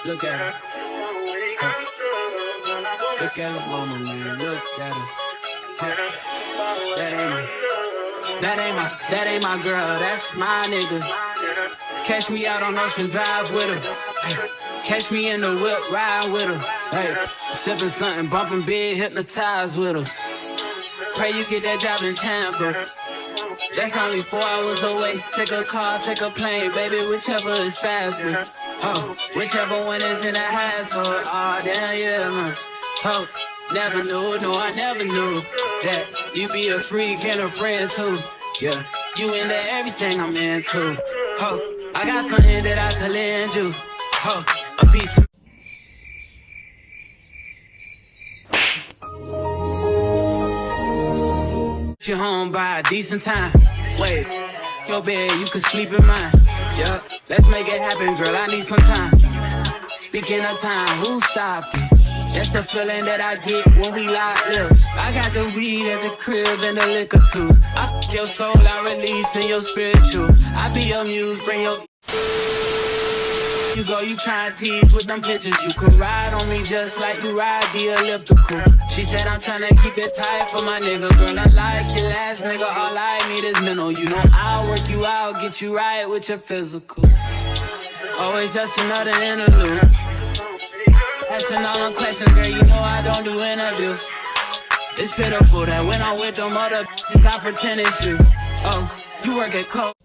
Look at her. Look at her mama, man. Look at her. That ain't my girl. That's my nigga. Catch me out on Ocean Drive with her. Hey. Catch me in the whip, ride with her. Hey. Sipping something, bumping big, hypnotized with her. Pray you get that job in Tampa. That's only 4 hours away. Take a car, take a plane, baby, whichever is faster. Oh, whichever one is in the household. Oh, damn, yeah, man. Oh, never knew, no, I never knew that you be a freak and a friend too. Yeah, you into everything I'm into. Oh, I got something that I could lend you. Oh, a piece of you home by a decent time. Wait, your bed, you can sleep in mine. Yeah, let's make it happen, girl, I need some time. Speaking of time, who stopped it? That's the feeling that I get when we lock lips. I got the weed at the crib and the liquor too. I f*** your soul, I release in your spiritual. I be your muse, bring your... You go, you try and tease with them pictures. You could ride on me just like you ride the elliptical. She said I'm tryna keep it tight for my nigga. Girl, I like your last nigga, all I need is mental. You know I'll work you out, get you right with your physical. Always just another interlude. Asking all them questions, girl, you know I don't do interviews. It's pitiful that when I'm with them other bitches, I pretend it's you. Oh, you work at Coke.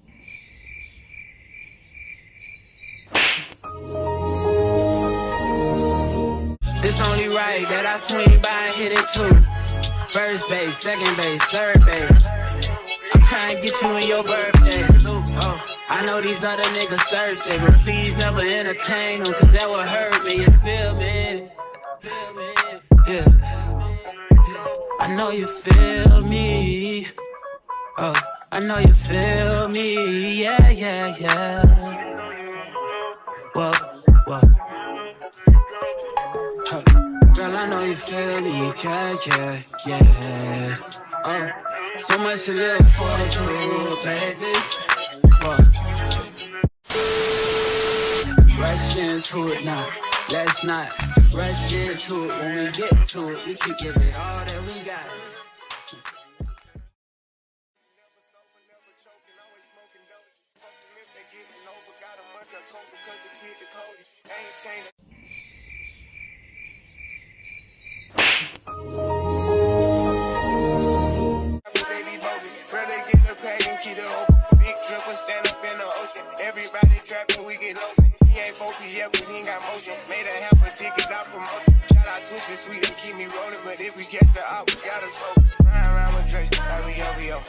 It's only right that I swing by and hit it too. First base, second base, third base. I'm trying to get you in your birthday. Oh, I know these other niggas thirsty, but please never entertain them, cause that would hurt me, you feel me? Yeah. I know you feel me. Oh, I know you feel me. Yeah, yeah, yeah. Whoa, whoa. Girl, I know you feel me, yeah, yeah, yeah. Oh, so much to live for, too, baby. Rush into it now, let's not rush into it. When we get to it, we can give it all that we got. Stand up in the ocean, everybody trapping, we get lost. He ain't focused yet, but he ain't got motion. Made a half a ticket out promotion. Shout out sushi, sweet and keep me rolling. But if we get the out, we gotta slow. Ride around with Drake, like we OVO.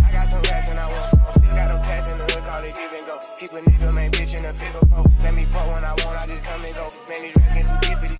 I got some rats and I want some. Still got them pass in the hood, call it give and go. Keep a nigga, man, bitch in a figure four. Let me fuck when I want, I just come and go. Man, these records too deep for these.